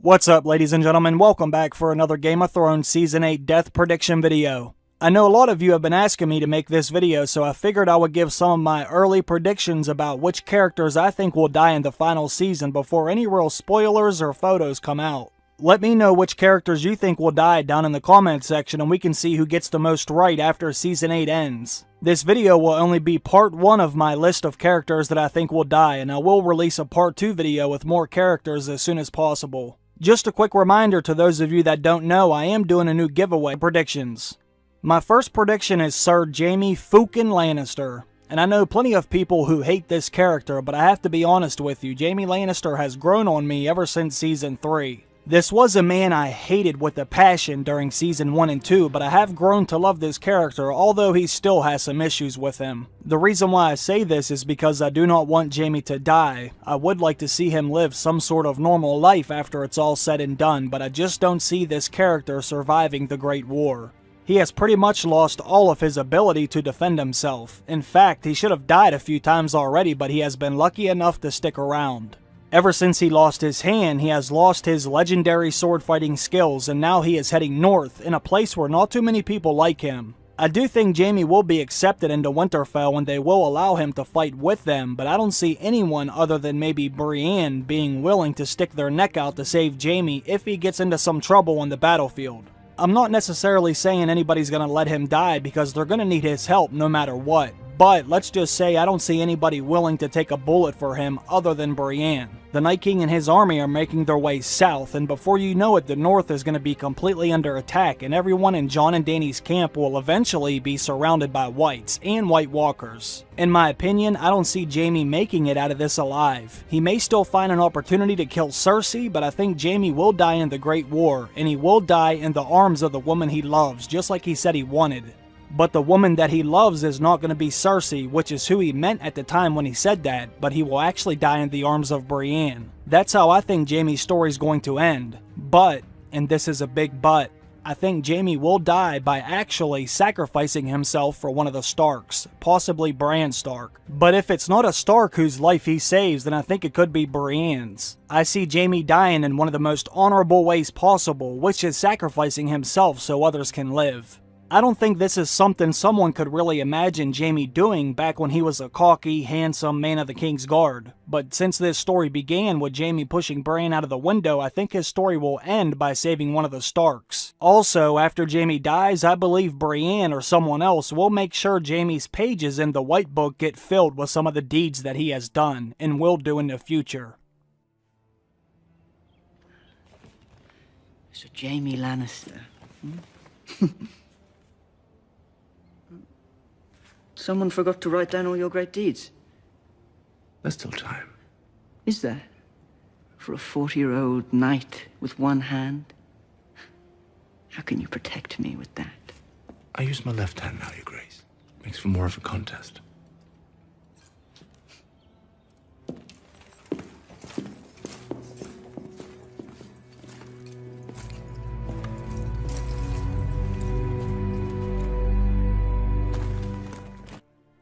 What's up, ladies and gentlemen? Welcome back for another Game of Thrones Season 8 death prediction video. I know a lot of you have been asking me to make this video, so I figured I would give some of my early predictions about which characters I think will die in the final season before any real spoilers or photos come out. Let me know which characters you think will die down in the comment section and we can see who gets the most right after Season 8 ends. This video will only be part 1 of my list of characters that I think will die, and I will release a part 2 video with more characters as soon as possible. Just a quick reminder to those of you that don't know, I am doing a new giveaway predictions. My first prediction is Sir Jaime Fucking Lannister. And I know plenty of people who hate this character, but I have to be honest with you, Jaime Lannister has grown on me ever since Season 3. This was a man I hated with a passion during Season 1 and 2, but I have grown to love this character, although he still has some issues with him. The reason why I say this is because I do not want Jaime to die. I would like to see him live some sort of normal life after it's all said and done, but I just don't see this character surviving the Great War. He has pretty much lost all of his ability to defend himself. In fact, he should have died a few times already, but he has been lucky enough to stick around. Ever since he lost his hand, he has lost his legendary sword fighting skills, and now he is heading north, in a place where not too many people like him. I do think Jaime will be accepted into Winterfell and they will allow him to fight with them, but I don't see anyone other than maybe Brienne being willing to stick their neck out to save Jaime if he gets into some trouble on the battlefield. I'm not necessarily saying anybody's gonna let him die because they're gonna need his help no matter what. But let's just say I don't see anybody willing to take a bullet for him other than Brienne. The Night King and his army are making their way south, and before you know it, the north is going to be completely under attack, and everyone in Jon and Dany's camp will eventually be surrounded by whites and White Walkers. In my opinion, I don't see Jaime making it out of this alive. He may still find an opportunity to kill Cersei, but I think Jaime will die in the Great War, and he will die in the arms of the woman he loves, just like he said he wanted. But the woman that he loves is not going to be Cersei, which is who he meant at the time when he said that, but he will actually die in the arms of Brienne. That's how I think Jaime's story is going to end. But, and this is a big but, I think Jaime will die by actually sacrificing himself for one of the Starks, possibly Bran Stark. But if it's not a Stark whose life he saves, then I think it could be Brienne's. I see Jaime dying in one of the most honorable ways possible, which is sacrificing himself so others can live. I don't think this is something someone could really imagine Jaime doing back when he was a cocky, handsome man of the King's Guard. But since this story began with Jaime pushing Bran out of the window, I think his story will end by saving one of the Starks. Also, after Jaime dies, I believe Brienne or someone else will make sure Jaime's pages in the White Book get filled with some of the deeds that he has done and will do in the future. So Jaime Lannister. Someone forgot to write down all your great deeds. There's still time. Is there? For a 40-year-old knight with one hand? How can you protect me with that? I use my left hand now, Your Grace. Makes for more of a contest.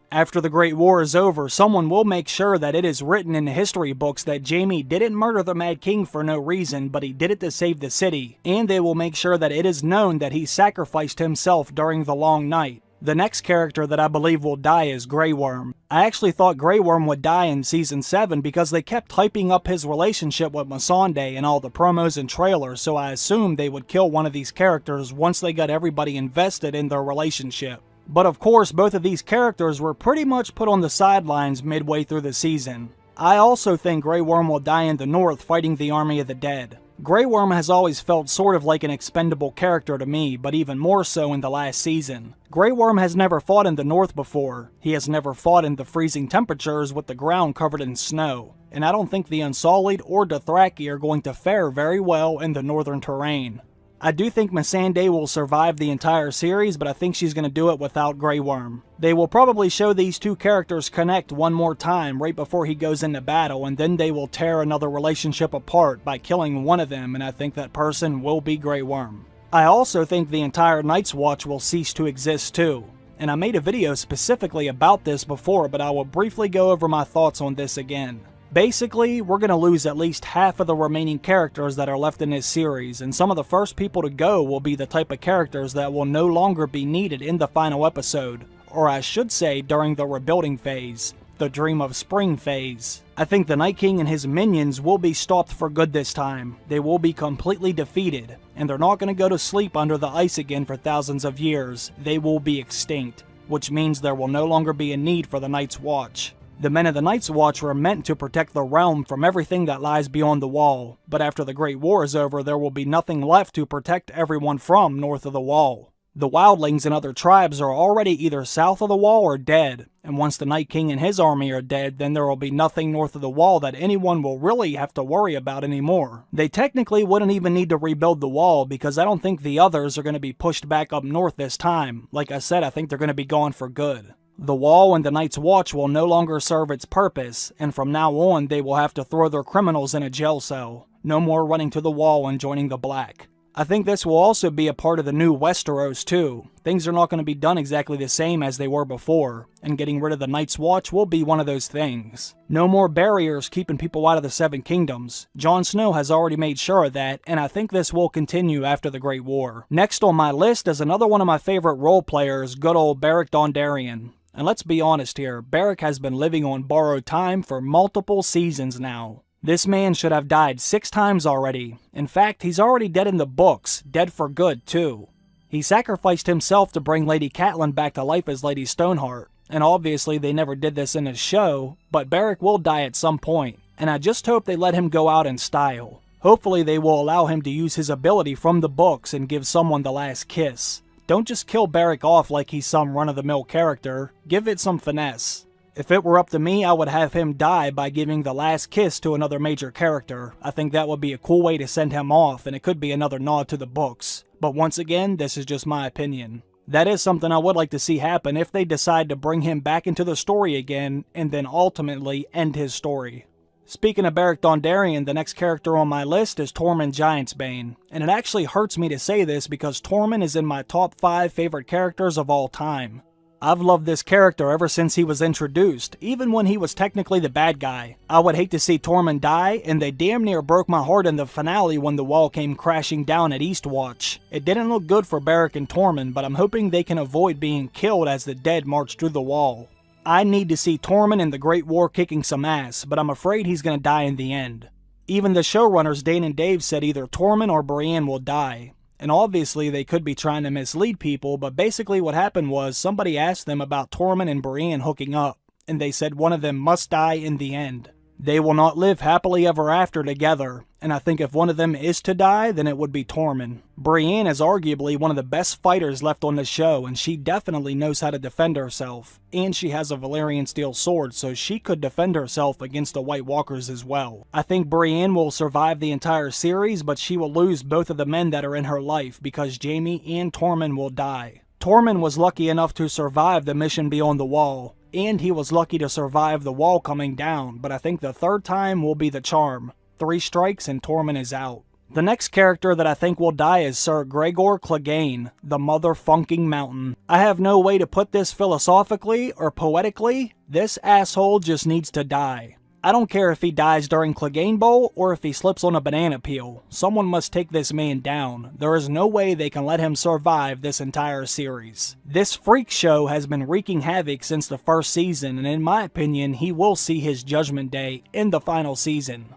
After the Great War is over, someone will make sure that it is written in the history books that Jaime didn't murder the Mad King for no reason, but he did it to save the city. And they will make sure that it is known that he sacrificed himself during the Long Night. The next character that I believe will die is Grey Worm. I actually thought Grey Worm would die in Season 7 because they kept hyping up his relationship with Missandei in all the promos and trailers, so I assumed they would kill one of these characters once they got everybody invested in their relationship. But of course, both of these characters were pretty much put on the sidelines midway through the season. I also think Grey Worm will die in the north fighting the Army of the Dead. Grey Worm has always felt sort of like an expendable character to me, but even more so in the last season. Grey Worm has never fought in the north before. He has never fought in the freezing temperatures with the ground covered in snow. And I don't think the Unsullied or Dothraki are going to fare very well in the northern terrain. I do think Missandei will survive the entire series, but I think she's going to do it without Grey Worm. They will probably show these two characters connect one more time right before he goes into battle, and then they will tear another relationship apart by killing one of them, and I think that person will be Grey Worm. I also think the entire Night's Watch will cease to exist too. And I made a video specifically about this before, but I will briefly go over my thoughts on this again. Basically, we're going to lose at least half of the remaining characters that are left in this series, and some of the first people to go will be the type of characters that will no longer be needed in the final episode, or I should say during the rebuilding phase, the Dream of Spring phase. I think the Night King and his minions will be stopped for good this time. They will be completely defeated, and they're not going to go to sleep under the ice again for thousands of years. They will be extinct, which means there will no longer be a need for the Night's Watch. The men of the Night's Watch were meant to protect the realm from everything that lies beyond the Wall, but after the Great War is over, there will be nothing left to protect everyone from north of the Wall. The wildlings and other tribes are already either south of the Wall or dead, and once the Night King and his army are dead, then there will be nothing north of the Wall that anyone will really have to worry about anymore. They technically wouldn't even need to rebuild the Wall, because I don't think the others are going to be pushed back up north this time. Like I said, I think they're going to be gone for good. The Wall and the Night's Watch will no longer serve its purpose, and from now on they will have to throw their criminals in a jail cell. No more running to the Wall and joining the Black. I think this will also be a part of the new Westeros too. Things are not going to be done exactly the same as they were before, and getting rid of the Night's Watch will be one of those things. No more barriers keeping people out of the Seven Kingdoms. Jon Snow has already made sure of that, and I think this will continue after the Great War. Next on my list is another one of my favorite role players, good old Beric Dondarrion. And let's be honest here, Beric has been living on borrowed time for multiple seasons now. This man should have died 6 times already. In fact, he's already dead in the books, dead for good too. He sacrificed himself to bring Lady Catelyn back to life as Lady Stoneheart, and obviously they never did this in his show, but Beric will die at some point, and I just hope they let him go out in style. Hopefully they will allow him to use his ability from the books and give someone the last kiss. Don't just kill Beric off like he's some run-of-the-mill character, give it some finesse. If it were up to me, I would have him die by giving the last kiss to another major character. I think that would be a cool way to send him off, and it could be another nod to the books. But once again, this is just my opinion. That is something I would like to see happen if they decide to bring him back into the story again, and then ultimately end his story. Speaking of Beric Dondarrion, the next character on my list is Tormund Giantsbane. And it actually hurts me to say this because Tormund is in my top 5 favorite characters of all time. I've loved this character ever since he was introduced, even when he was technically the bad guy. I would hate to see Tormund die, and they damn near broke my heart in the finale when the Wall came crashing down at Eastwatch. It didn't look good for Beric and Tormund, but I'm hoping they can avoid being killed as the dead march through the Wall. I need to see Tormund in the Great War kicking some ass, but I'm afraid he's going to die in the end. Even the showrunners Dane and Dave said either Tormund or Brienne will die. And obviously they could be trying to mislead people, but basically what happened was somebody asked them about Tormund and Brienne hooking up, and they said one of them must die in the end. They will not live happily ever after together, and I think if one of them is to die, then it would be Tormund. Brienne is arguably one of the best fighters left on the show, and she definitely knows how to defend herself. And she has a Valyrian steel sword, so she could defend herself against the White Walkers as well. I think Brienne will survive the entire series, but she will lose both of the men that are in her life, because Jaime and Tormund will die. Tormund was lucky enough to survive the mission beyond the Wall, and he was lucky to survive the Wall coming down, but I think the third time will be the charm. 3 strikes and Tormund is out. The next character that I think will die is Sir Gregor Clegane, the motherfunking mountain. I have no way to put this philosophically or poetically. This asshole just needs to die. I don't care if he dies during Clegane Bowl or if he slips on a banana peel. Someone must take this man down. There is no way they can let him survive this entire series. This freak show has been wreaking havoc since the first season, and in my opinion, he will see his judgment day in the final season.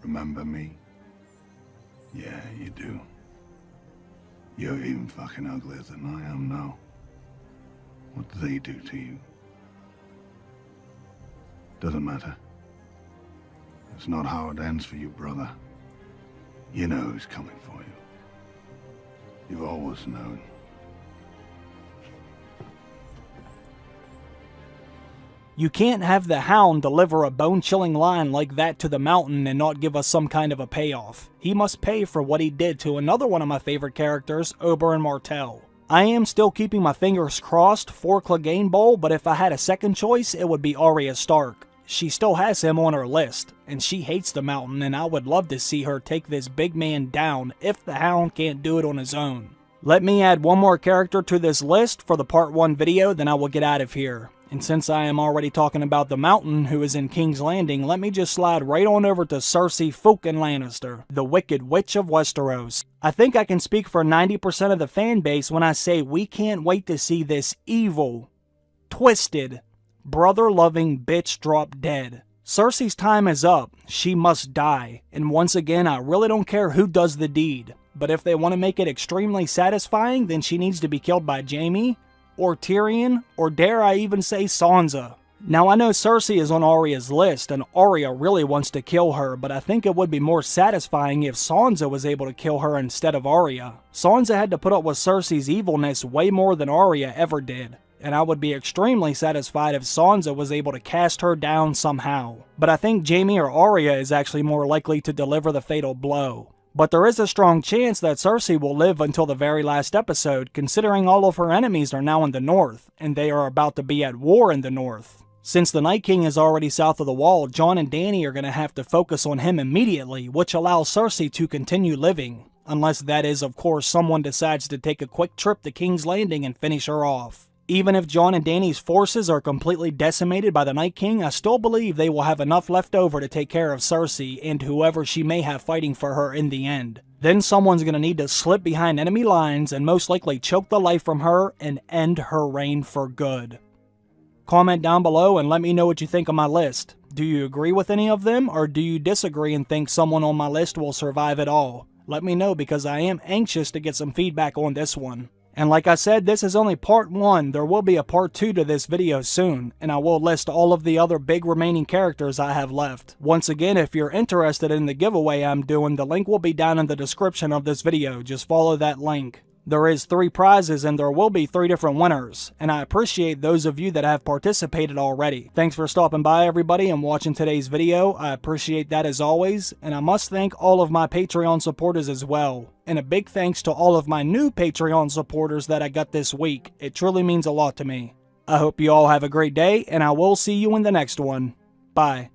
Remember me? Yeah, you do. You're even fucking uglier than I am now. What do they do to you? Doesn't matter. It's not how it ends for you, brother. You know who's coming for you. You've always known. You can't have the Hound deliver a bone-chilling line like that to the Mountain and not give us some kind of a payoff. He must pay for what he did to another one of my favorite characters, Oberyn Martell. I am still keeping my fingers crossed for Clegane Bowl, but if I had a second choice, it would be Arya Stark. She still has him on her list, and she hates the Mountain, and I would love to see her take this big man down if the Hound can't do it on his own. Let me add one more character to this list for the part 1 video, then I will get out of here. And since I am already talking about the Mountain who is in King's Landing, let me just slide right on over to Cersei Fucking Lannister, the Wicked Witch of Westeros. I think I can speak for 90% of the fan base when I say we can't wait to see this evil, twisted, brother-loving bitch drop dead. Cersei's time is up. She must die. And once again, I really don't care who does the deed. But if they want to make it extremely satisfying, then she needs to be killed by Jaime, or Tyrion, or dare I even say Sansa. Now I know Cersei is on Arya's list, and Arya really wants to kill her, but I think it would be more satisfying if Sansa was able to kill her instead of Arya. Sansa had to put up with Cersei's evilness way more than Arya ever did, and I would be extremely satisfied if Sansa was able to cast her down somehow. But I think Jaime or Arya is actually more likely to deliver the fatal blow. But there is a strong chance that Cersei will live until the very last episode, considering all of her enemies are now in the north, and they are about to be at war in the north. Since the Night King is already south of the wall, Jon and Dany are going to have to focus on him immediately, which allows Cersei to continue living. Unless that is, of course, someone decides to take a quick trip to King's Landing and finish her off. Even if Jon and Dany's forces are completely decimated by the Night King, I still believe they will have enough left over to take care of Cersei and whoever she may have fighting for her in the end. Then someone's going to need to slip behind enemy lines and most likely choke the life from her and end her reign for good. Comment down below and let me know what you think of my list. Do you agree with any of them, or do you disagree and think someone on my list will survive it all? Let me know, because I am anxious to get some feedback on this one. And like I said, this is only part 1, there will be a part 2 to this video soon, and I will list all of the other big remaining characters I have left. Once again, if you're interested in the giveaway I'm doing, the link will be down in the description of this video, just follow that link. There is 3 prizes and there will be 3 different winners, and I appreciate those of you that have participated already. Thanks for stopping by everybody and watching today's video, I appreciate that as always, and I must thank all of my Patreon supporters as well. And a big thanks to all of my new Patreon supporters that I got this week, it truly means a lot to me. I hope you all have a great day, and I will see you in the next one. Bye.